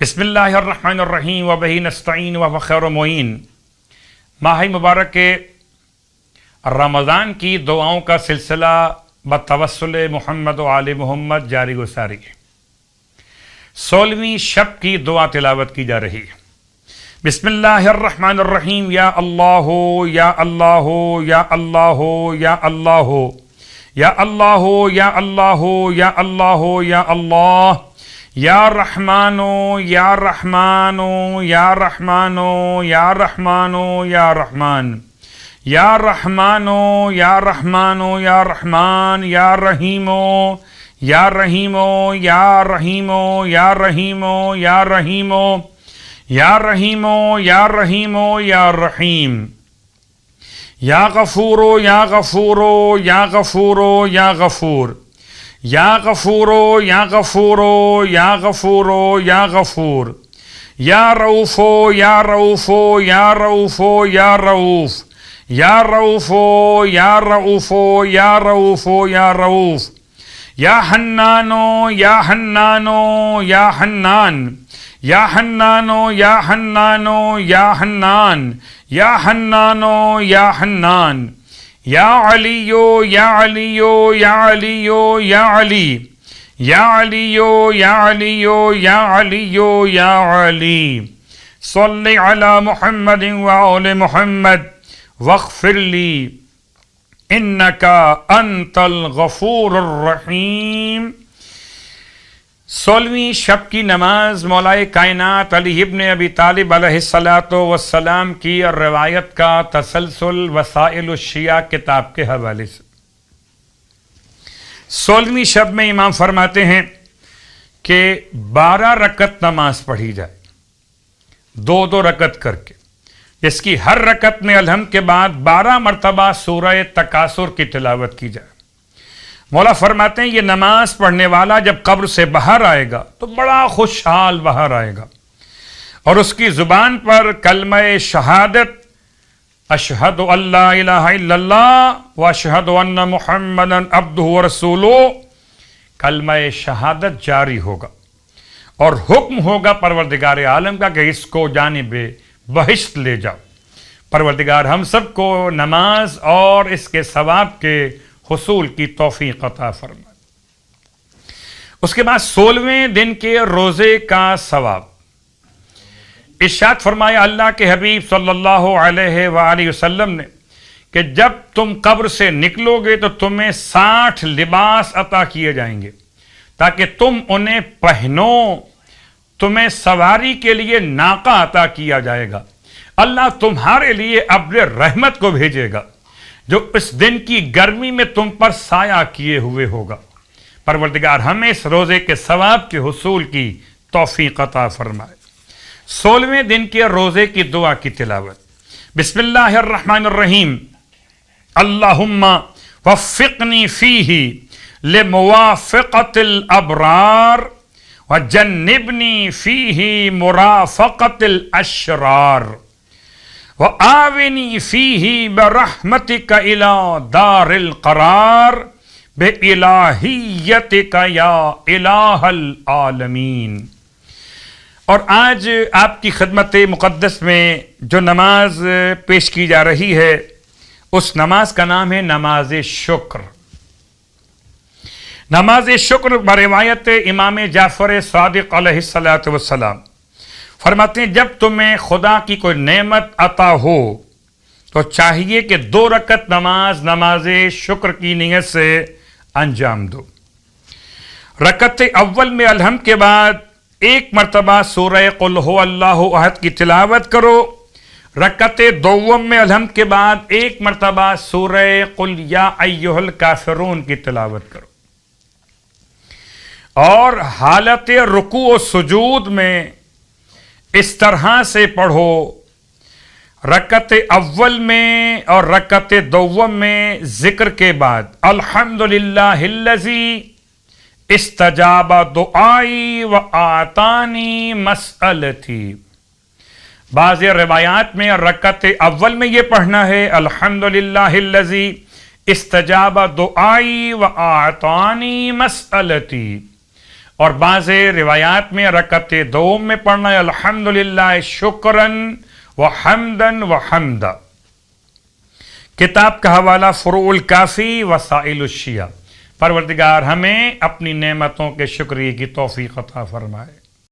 بسم اللہ الرحمن الرحیم وبہ نستعین وهو خیر معین۔ ماہ مبارک رمضان کی دعاؤں کا سلسلہ بتوسل محمد و آل محمد جاری و ساری ہے۔ 16ویں شب کی دعا تلاوت کی جا رہی ہے۔ بسم اللہ الرحمن الرحیم۔ یا اللہ یا اللہ یا اللہ یا اللہ یا اللہ یا اللہ یا اللہ یا اللہ یا رحمان یا رحمان یا رحمان یا رحمان یا رحمان یا رحمان یا رحمان یا رحمان یا رحیم یا رحیم یا رحیم یا رحیم یا رحیم یا رحیم یا رحیم یا رحیم یا غفور یا غفور یا غفور یا غفور یا غفور یا غفور یا غفور یا غفور یا رؤوف یا رؤوف یا رؤوف یا رؤوف یا رؤوف یا رؤوف یا رؤوف یا رؤوف یا حنان یا حنان یا حنان یا حنان یا حنان یا حنان یا حنان یا حنان یا علی یا علی یا علی یا علی یا علی یا علی یا علی یا علی صلی علی محمد وآل محمد واغفر لی انکا انت الغفور الرحیم۔ 16ویں شب کی نماز مولائے کائنات علی ابن ابی طالب علیہ السلام کی اور روایت کا تسلسل وسائل الشیعہ کتاب کے حوالے سے۔ 16ویں شب میں امام فرماتے ہیں کہ 12 رکعت نماز پڑھی جائے، 2 رکعت کر کے، جس کی ہر رکعت میں الحمد کے بعد 12 مرتبہ سورہ تکاثر کی تلاوت کی جائے۔ مولا فرماتے ہیں یہ نماز پڑھنے والا جب قبر سے باہر آئے گا تو بڑا خوشحال باہر آئے گا، اور اس کی زبان پر کلمہ شہادت اشہد ان لا الہ الا اللہ و اشہد ان محمدا عبدہ ورسولہ، کلمہ شہادت جاری ہوگا، اور حکم ہوگا پروردگار عالم کا کہ اس کو جانب بہشت لے جاؤ۔ پروردگار ہم سب کو نماز اور اس کے ثواب کے حصول کی توفیق عطا فرمائے۔ اس کے بعد 16ویں دن کے روزے کا ثواب ارشاد فرمایا اللہ کے حبیب صلی اللہ علیہ وآلہ وسلم نے کہ جب تم قبر سے نکلو گے تو تمہیں 60 لباس عطا کیے جائیں گے تاکہ تم انہیں پہنو، تمہیں سواری کے لیے ناقہ عطا کیا جائے گا، اللہ تمہارے لیے ابر رحمت کو بھیجے گا جو اس دن کی گرمی میں تم پر سایہ کیے ہوئے ہوگا۔ پروردگار ہمیں اس روزے کے ثواب کے حصول کی توفیق عطا فرمائے۔ 16ویں دن کے روزے کی دعا کی تلاوت۔ بسم اللہ الرحمن الرحیم۔ اللہم وفقنی فیہ لموافقت الابرار وجنبنی فیہ مرافقت الاشرار وآونی فیہ برحمتک الی دار القرار بإلہیتک یا الہ العالمین۔ اور آج آپ کی خدمت مقدس میں جو نماز پیش کی جا رہی ہے اس نماز کا نام ہے نماز شکر۔ نماز شکر بروایت امام جعفر صادق علیہ السلام فرماتے ہیں جب تمہیں خدا کی کوئی نعمت عطا ہو تو چاہیے کہ 2 رکعت نماز شکر کی نیت سے انجام دو۔ رکعت اول میں الحمد کے بعد 1 مرتبہ سورہ قل هو اللہ احد کی تلاوت کرو۔ رکعت دوم میں الحمد کے بعد 1 مرتبہ سورہ قل یا ایھا الکافرون کی تلاوت کرو، اور حالت رکوع و سجود میں اس طرح سے پڑھو، رکعت اول میں اور رکعت دوم میں ذکر کے بعد الحمدللہ الذی استجاب دعائی وآتانی مسئلتی۔ بعض روایات میں رکعت اول میں یہ پڑھنا ہے الحمدللہ الذی استجاب دعائی وآتانی مسئلتی، اور بعض روایات میں رکعت دوم میں پڑھنا ہے الحمدللہ شکرن و حمدن و حمدا۔ کتاب کا حوالہ فروع الکافی وسائل الشیعہ۔ پروردگار ہمیں اپنی نعمتوں کے شکریہ کی توفیق عطا فرمائے۔